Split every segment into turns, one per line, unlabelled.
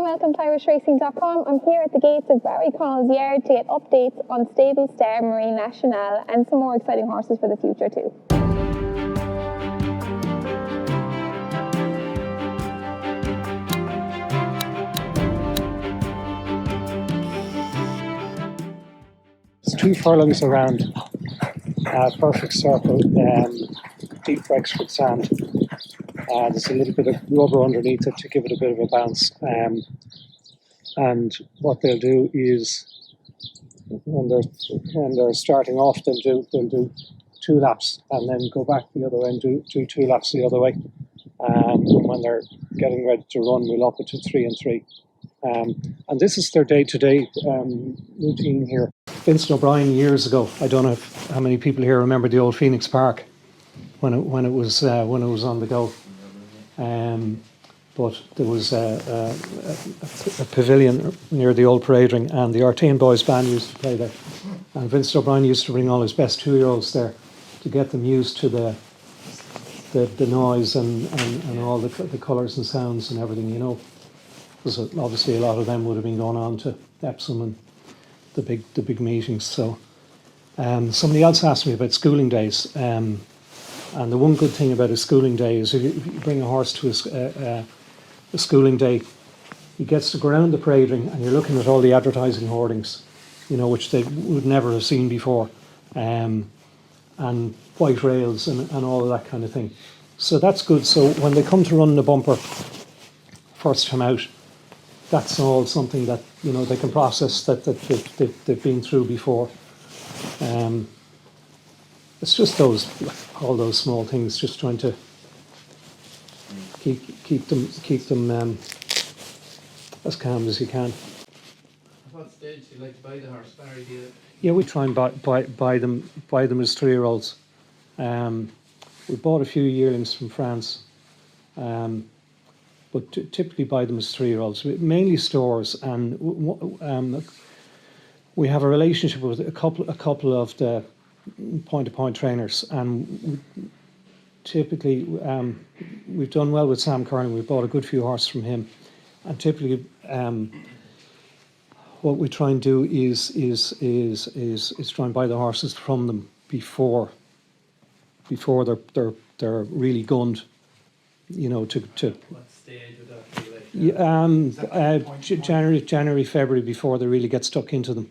welcome to IrishRacing.com. I'm here at the gates of Barry Connell's yard to get updates on stable star Marine Nationale and some more exciting horses for the future too.
It's 2 furlongs around, perfect circle, deep Wexford sand. There's a little bit of rubber underneath it to give it a bit of a bounce. And what they'll do is, when they're starting off, they'll do 2 laps and then go back the other way and do 2 laps the other way. And when they're getting ready to run, we'll up it to 3 and 3. And this is their day-to-day routine here. Vincent O'Brien years ago. I don't know how many people here remember the old Phoenix Park when it was on the go. But there was a pavilion near the old parade ring, and the Artane Boys band used to play there. And Vincent O'Brien used to bring all his best 2-year-olds there to get them used to the noise and all the colours and sounds and everything, you know. Because obviously a lot of them would have been going on to Epsom and the big meetings. So somebody else asked me about schooling days, and the one good thing about a schooling day is if you bring a horse to a schooling day, he gets to go around the parade ring and you're looking at all the advertising hoardings, you know, which they would never have seen before, and white rails and all of that kind of thing. So that's good. So when they come to run the bumper first time out, that's all something that, you know, they can process that they've been through before. It's just all those small things, just trying to keep them as calm as you can.
At what stage do you like to buy the horse, Barry?
Yeah, we try and buy them as 3-year-olds. We bought a few yearlings from France. But typically buy them as 3-year-olds, mainly stores, and we have a relationship with a couple of the point-to-point trainers, and typically we've done well with Sam Curran. We bought a good few horses from him, and typically what we try and do is try and buy the horses from them before they're really gunned, you know, to.
What stage would that be like?
January, February, before they really get stuck into them.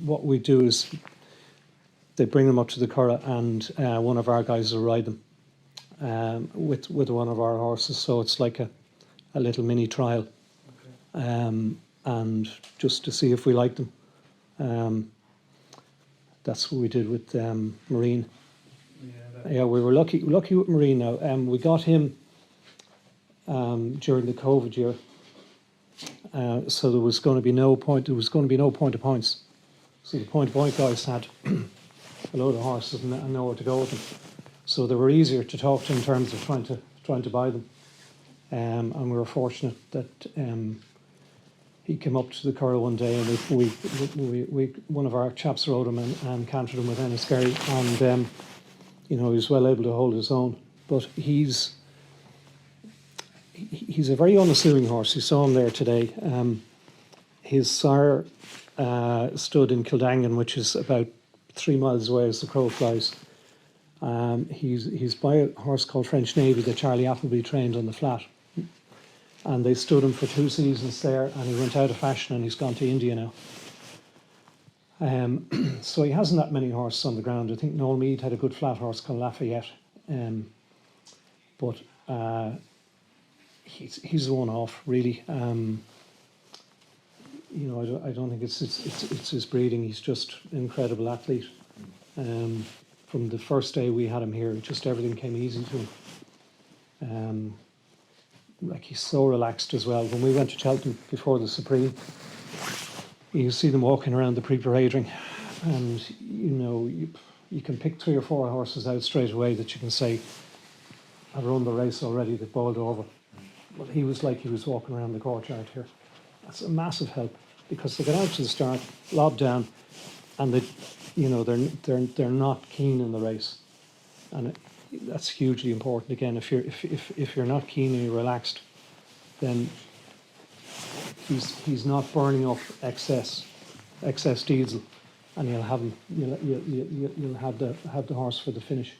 What we do is they bring them up to the Curragh, and one of our guys will ride them with one of our horses. So it's like a little mini trial, and just to see if we like them. That's what we did with Marine. Yeah, we were lucky with Marine now. We got him during the COVID year, so there was going to be no point. There was going to be no point of points. So the point guys had a load of horses and nowhere to go with them. So they were easier to talk to in terms of trying to buy them. And we were fortunate that he came up to the Curragh one day, and we one of our chaps rode him and cantered him with Enniskerry, and you know, he was well able to hold his own. But he's a very unassuming horse. You saw him there today. His sire stood in Kildangan, which is about 3 miles away as the crow flies. He's by a horse called French Navy that Charlie Appleby trained on the flat. And they stood him for 2 seasons there, and he went out of fashion, and he's gone to India now. So he hasn't that many horses on the ground. I think Noel Meade had a good flat horse called Lafayette, but he's a one-off, really. You know, I don't think it's his breeding. He's just an incredible athlete. From the first day we had him here, just everything came easy to him. Like, he's so relaxed as well. When we went to Cheltenham before the Supreme, you see them walking around the pre-parade ring, and you know, you can pick 3 or 4 horses out straight away that you can say have run the race already, they've bowled over. But he was like he was walking around the courtyard here. That's a massive help, because they get out to the start, lob down, and they're not keen in the race, and that's hugely important. Again, if you're not keen and you're relaxed, then he's not burning up excess diesel, and you'll have the horse for the finish.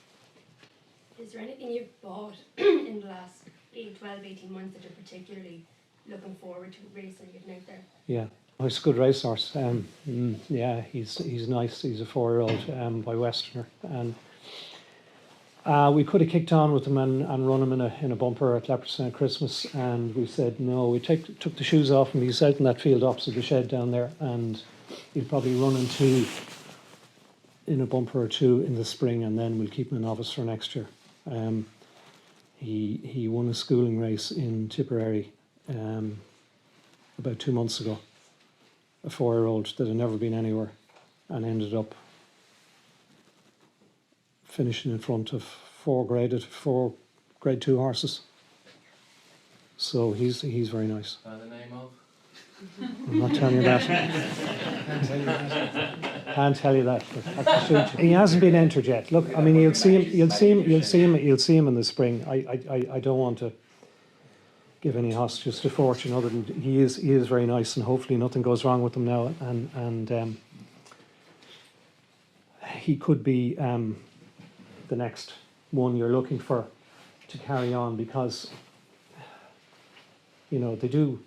Is there anything you've bought in the last 12, 18 months that you're particularly looking forward to racing and getting out there?
Yeah, he's a good racehorse. Yeah, he's nice. He's a 4-year-old by Westerner, and we could have kicked on with him and run him in a bumper at Leopardstown at Christmas, and we said no. We took the shoes off him. He's out in that field opposite the shed down there, and he'll probably run in a bumper or two in the spring, and then we'll keep him a novice for next year. He won a schooling race in Tipperary about 2 months ago, a 4-year-old that had never been anywhere, and ended up finishing in front of four grade 2 horses. So he's very nice.
The name of?
I'm not telling you that. Can't tell you that. He hasn't been entered yet. Look, I mean, you'll see him in the spring. I don't want to give any hostages to fortune other than he is very nice, and hopefully nothing goes wrong with him now. And he could be the next one you're looking for to carry on, because they do.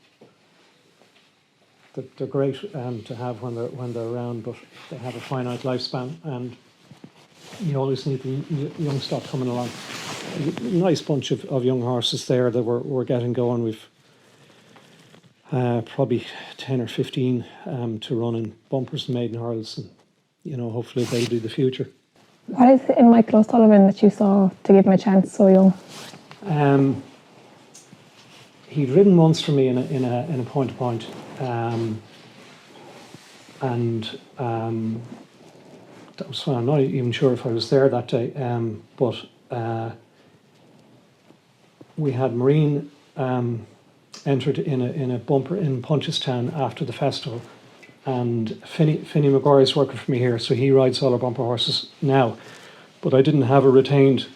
They're great to have when they're around, but they have a finite lifespan, and you always need the young stock coming along. Nice bunch of young horses there that we're getting going. We've probably 10 or 15 to run in bumpers and maiden hurls, and hopefully they'll be the future.
What is it in Michael O'Sullivan that you saw to give him a chance so young?
He'd ridden once for me in a point-to-point, and that was fine. I'm not even sure if I was there that day, but we had Marine entered in a bumper in Punchestown after the festival, and Finney Maguire is working for me here, so he rides all our bumper horses now, but I didn't have a retained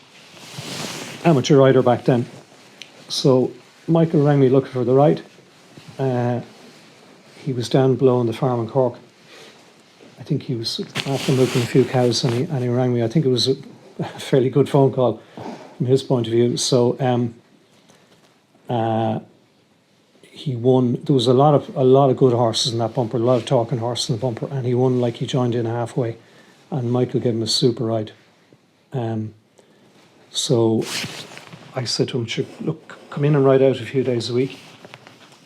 amateur rider back then, so Michael rang me looking for the ride. He was down below on the farm in Cork. I think he was after milking a few cows, and he rang me. I think it was a fairly good phone call from his point of view. So he won. There was a lot of good horses in that bumper, a lot of talking horses in the bumper, and he won like he joined in halfway, and Michael gave him a super ride. So I said to him, look, come in and ride out a few days a week.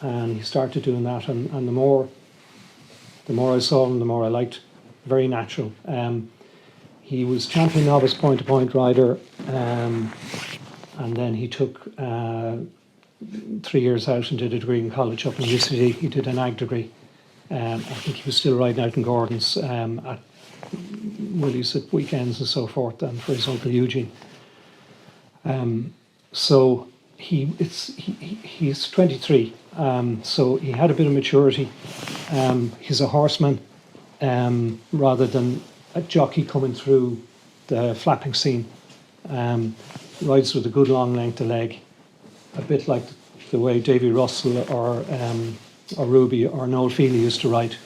And he started doing that, and the more I saw him, the more I liked. Very natural. He was champion novice point-to-point rider, and then he took 3 years out and did a degree in college up in UCD. He did a Nagle degree. I think he was still riding out in Gordon's at Willie's at weekends and so forth, and for his uncle Eugene. So he's 23. So he had a bit of maturity. He's a horseman rather than a jockey coming through the flapping scene. Rides with a good long length of leg, a bit like the way Davy Russell or Ruby or Noel Feely used to ride.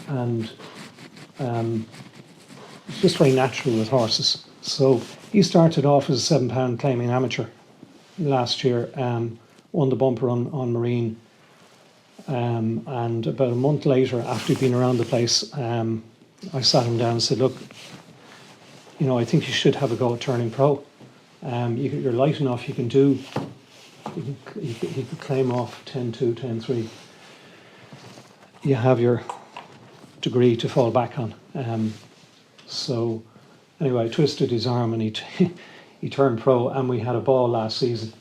And it's just very natural with horses. So he started off as a £7 claiming amateur last year. Won the bumper on Marine, and about a month later, after he'd been around the place, I sat him down and said, look, I think you should have a go at turning pro. You're light enough, you can claim off 10-2, 10-3. You have your degree to fall back on. So anyway, I twisted his arm and he turned pro, and we had a ball last season.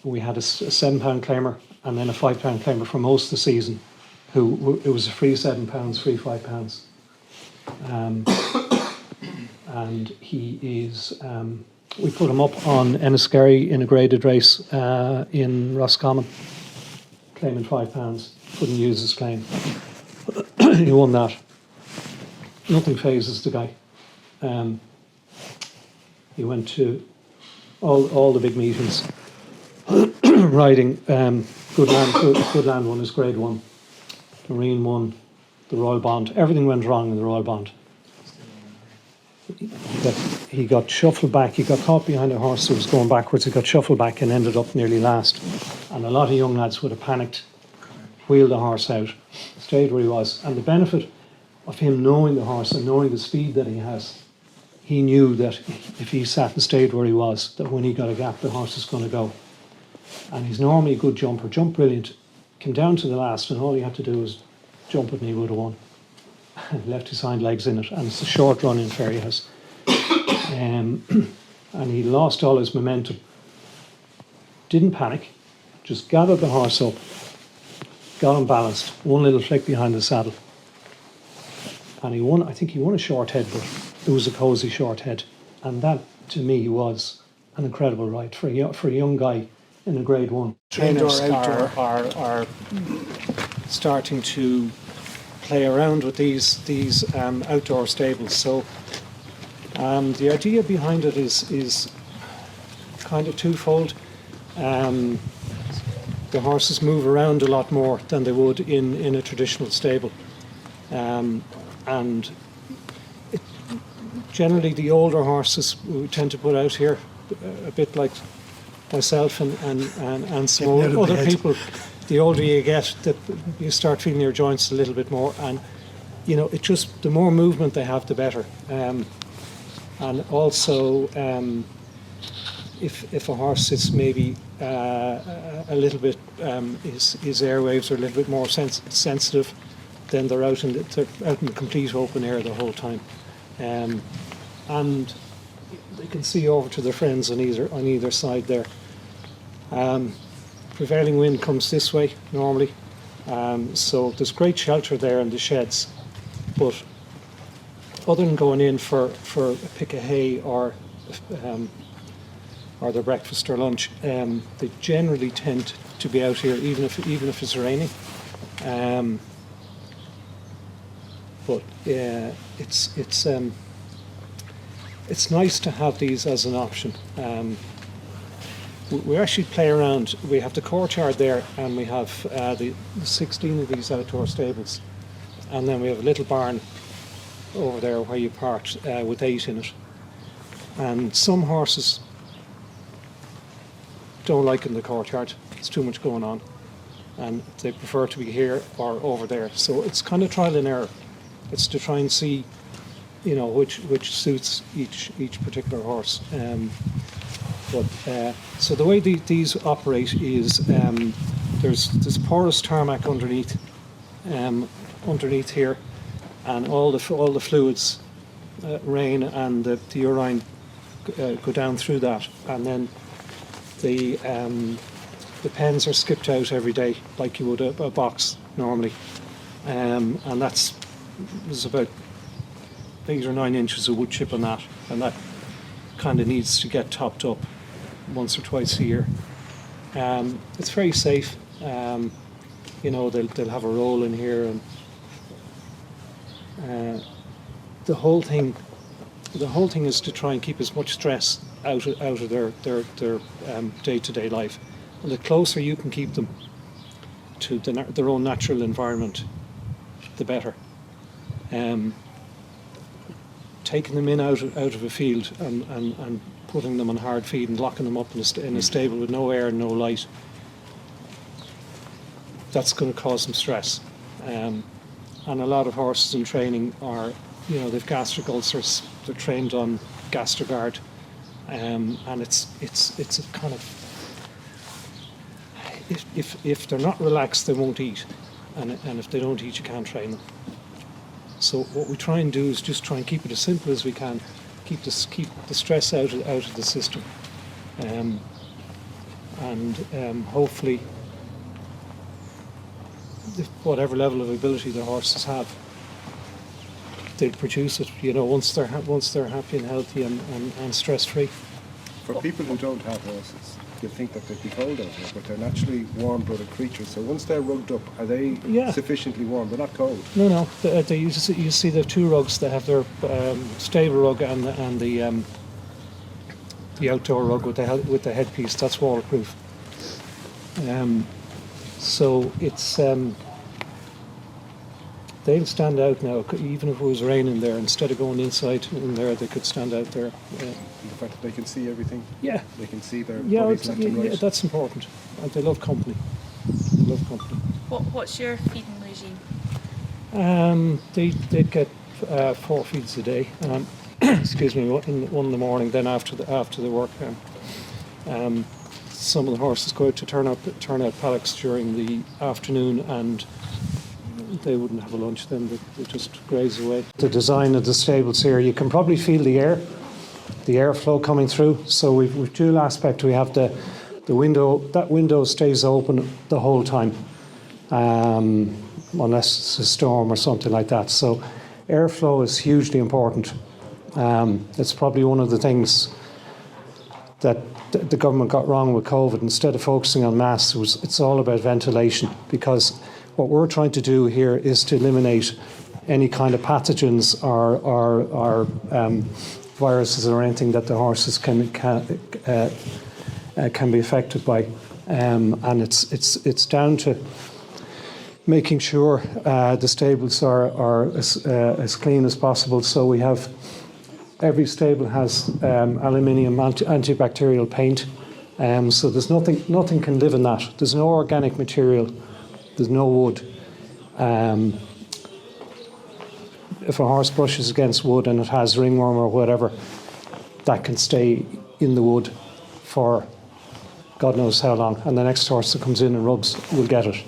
We had a £7 claimer and then a £5 claimer for most of the season. It was a free £7, free £5. And he is. We put him up on Enniskerry in a graded race in Roscommon, claiming £5. Couldn't use his claim. He won that. Nothing phases the guy. He went to all the big meetings. riding. Good Land won his Grade 1. Marine won the Royal Bond. Everything went wrong in the Royal Bond. He got shuffled back. He got caught behind a horse that was going backwards. He got shuffled back and ended up nearly last. And a lot of young lads would have panicked, wheeled the horse out, stayed where he was. And the benefit of him knowing the horse and knowing the speed that he has, he knew that if he sat and stayed where he was, that when he got a gap, the horse was going to go. And he's normally a good jumper, jumped brilliant, came down to the last, and all he had to do was jump it and he would have won. Left his hind legs in it, and it's a short run in Ferryhouse. And he lost all his momentum. Didn't panic, just gathered the horse up, got him balanced, one little flick behind the saddle. And he won, I think he won a short head, but it was a cosy short head. And that, to me, was an incredible ride for a young guy in a Grade 1. Trainers are starting to play around with these outdoor stables. So the idea behind it is kind of twofold. The horses move around a lot more than they would in a traditional stable. And generally the older horses we tend to put out here, a bit like myself and some other people. The older you get, that you start feeling your joints a little bit more, and it just, the more movement they have, the better. And also, if a horse is maybe a little bit, his airwaves are a little bit more sensitive, then they're out in the complete open air the whole time, and they can see over to their friends on either side there. Prevailing wind comes this way normally, so there's great shelter there in the sheds. But other than going in for a pick of hay or their breakfast or lunch, they generally tend to be out here even if it's raining. But it's nice to have these as an option. We actually play around. We have the courtyard there, and we have the 16 of these outdoor stables, and then we have a little barn over there where you parked with 8 in it. And some horses don't like in the courtyard. It's too much going on, and they prefer to be here or over there. So it's kind of trial and error. It's to try and see, which suits each particular horse. So the way these operate is there's porous tarmac underneath here, and all the fluids, rain and the urine, go down through that, and then the pens are skipped out every day like you would a box normally, and there's about 8 or 9 inches of wood chip on that, and that kind of needs to get topped up once or twice a year. It's very safe. They'll have a roll in here, and the whole thing is to try and keep as much stress out of their day-to-day life. And the closer you can keep them to their own natural environment, the better. Taking them out of a field and putting them on hard feed and locking them up in a stable with no air and no light, that's going to cause them stress. And a lot of horses in training are, they've gastric ulcers, they're trained on Gastrogard, and it's a kind of, if they're not relaxed, they won't eat, and if they don't eat, you can't train them. So what we try and do is just try and keep it as simple as we can, keep the stress out of the system, and hopefully, whatever level of ability the horses have, they'll produce it. Once they're happy and healthy and stress free.
For people who don't have horses, you think that they'd be cold out here, but they're naturally warm-blooded creatures. So once they're rugged up, are they sufficiently warm? They're not cold.
No. You see the 2 rugs. They have their stable rug and the outdoor rug with the headpiece. That's waterproof. So it's they'll stand out now. Even if it was raining there, instead of going inside in there, they could stand out there.
The fact that they can see everything.
Yeah,
They can see their
yeah,
bodies left and right.
that's important. And they love company. They love company.
What's your feeding regime?
They get 4 feeds a day. Excuse me, one in the morning, then after the work. Some of the horses go out to turn out paddocks during the afternoon, and they wouldn't have a lunch then. They just graze away. The design of the stables here, you can probably feel the airflow coming through. So we've dual aspect. We have the window. That window stays open the whole time, unless it's a storm or something like that. So airflow is hugely important. It's probably one of the things that the government got wrong with COVID. Instead of focusing on masks, it's all about ventilation, because what we're trying to do here is to eliminate any kind of pathogens or viruses or anything that the horses can be affected by, and it's down to making sure the stables are as clean as possible. So we have. Every stable has aluminium antibacterial paint, so there's nothing can live in that. There's no organic material. There's no wood. If a horse brushes against wood and it has ringworm or whatever, that can stay in the wood for God knows how long. And the next horse that comes in and rubs will get it.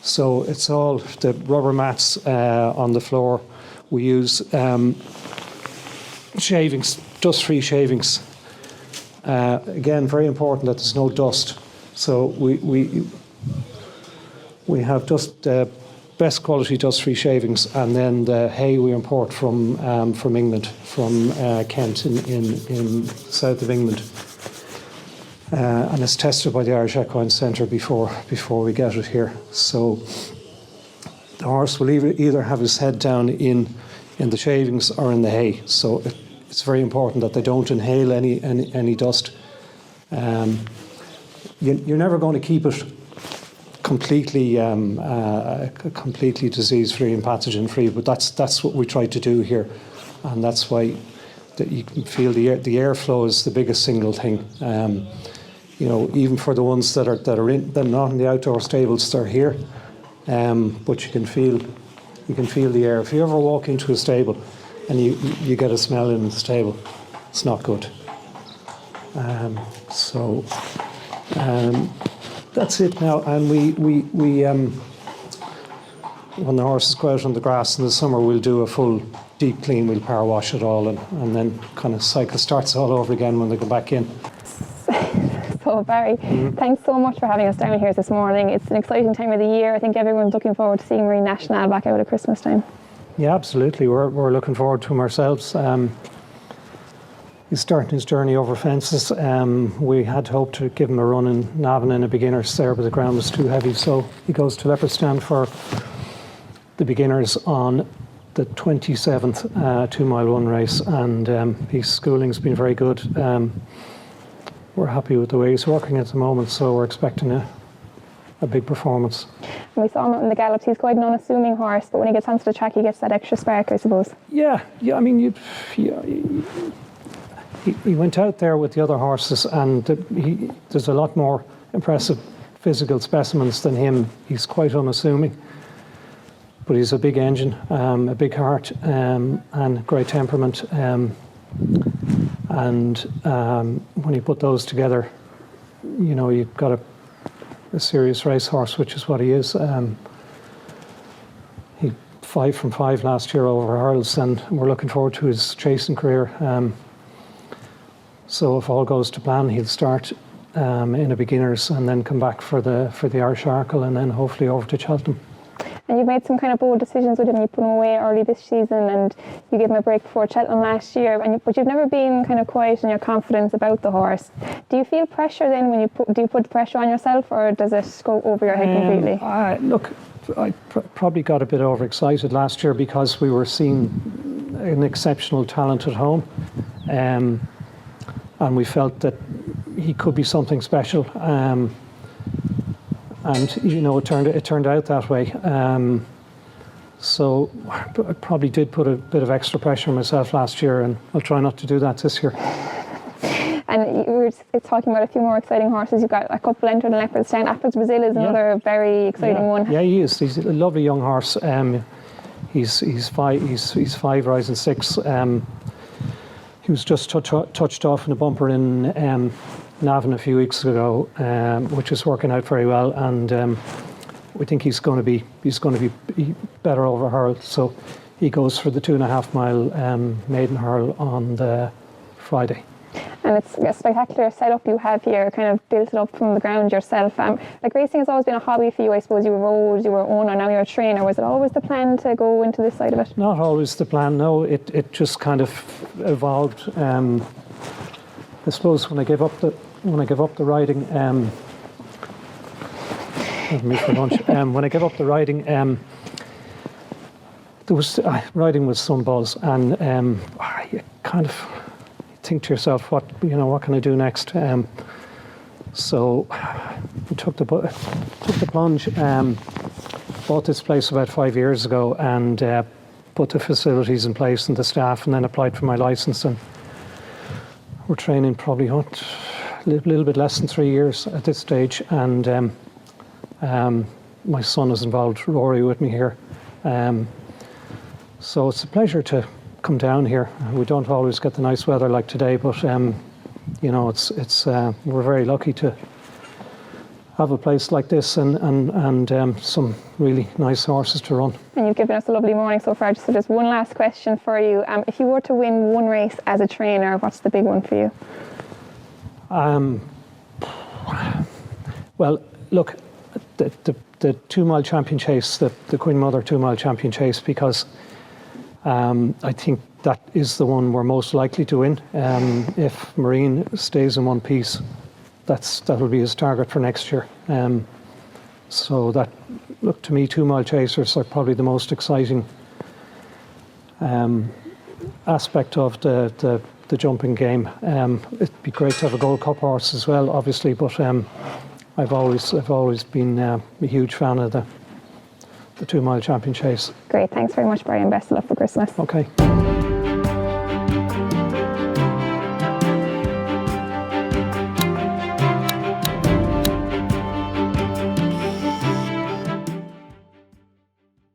So it's all the rubber mats on the floor. We use shavings, dust-free shavings. Again, very important that there's no dust. So we have just best quality dust-free shavings, and then the hay we import from England, from Kent in south of England, and it's tested by the Irish Equine Centre before we get it here. So the horse will either have his head down in the shavings or in the hay. So it's very important that they don't inhale any dust. You're never going to keep it completely disease-free and pathogen-free, but that's what we try to do here, and that's why that you can feel the airflow is the biggest single thing. Even for the ones that are they're not in the outdoor stables, they're here. But you can feel the air. If you ever walk into a stable and you get a smell in the stable, it's not good. That's it now. And we when the horses go out on the grass in the summer, we'll do a full deep clean. We'll power wash it all, and then kind of cycle starts all over again when they go back in.
So Barry, thanks so much for having us down here this morning. It's an exciting time of the year. I think everyone's looking forward to seeing Marine Nationale back out at Christmas time. Yeah,
absolutely. We're looking forward to him ourselves. He's starting his journey over fences. We had hoped to give him a run in Nagle in a beginners there, but the ground was too heavy. So he goes to Leopardstown for the beginners on the 27th 2-mile run race, and his schooling's been very good. We're happy with the way he's working at the moment, so we're expecting a big performance.
And we saw him in the gallops. He's quite an unassuming horse, but when he gets onto the track, he gets that extra spark, I suppose.
Yeah. I mean, he went out there with the other horses, and there's a lot more impressive physical specimens than him. He's quite unassuming, but he's a big engine, a big heart, and great temperament. And when you put those together, you've got a serious racehorse, which is what he is. He 5 from 5 last year over hurdles, and we're looking forward to his chasing career. So if all goes to plan, he'll start in a beginners and then come back for the Irish Arkle, and then hopefully over to Cheltenham.
And you've made some kind of bold decisions with him. You put him away early this season, and you gave him a break before Cheltenham last year. But you've never been kind of quiet in your confidence about the horse. Do you feel pressure then when do you put the pressure on yourself, or does it go over your head completely?
Look, I probably got a bit overexcited last year because we were seeing an exceptional talent at home, and we felt that he could be something special. And you know, it turned out that way. So I probably did put a bit of extra pressure on myself last year, and I'll try not to do that this year.
And we were talking about a few more exciting horses. You've got a couple entered in Leopard's Town. Leopard's Brazil is another very exciting one.
Yeah, he is. He's a lovely young horse. He's five rising six. He was just touched off in a bumper in Navan a few weeks ago, which is working out very well, and we think he's going to be better over hurl. So he goes for the 2.5 mile maiden hurl on the Friday. And
it's a spectacular setup you have here, kind of built it up from the ground yourself. Like, racing has always been a hobby for you, I suppose. You rode, you were owner, now you're a trainer. Was it always the plan to go into this side of it?
Not always the plan, no. It just kind of evolved. I suppose when I gave up the riding, when I gave up the riding, there was riding with some buzz, and you kind of think to yourself, what can I do next? So I took the plunge. Bought this place about 5 years ago, and put the facilities in place and the staff, and then applied for my license. And we're training probably a little bit less than 3 years at this stage, and my son is involved, Rory, with me here. So it's a pleasure to come down here. We don't always get the nice weather like today, but it's we're very lucky to have a place like this and some really nice horses to run.
And you've given us a lovely morning so far. So just one last question for you. If you were to win one race as a trainer, what's the big one for you?
Well, look, the 2 mile champion chase, the Queen Mother 2 mile champion chase, because I think that is the one we're most likely to win. If Marine stays in one piece, that'll be his target for next year. So that, look, to me, 2 mile chasers are probably the most exciting aspect of the jumping game. It'd be great to have a Gold Cup horse as well, obviously, but I've always been a huge fan of the 2 mile champion chase.
Great, thanks very much, Barry, and best of luck for Christmas.
Okay.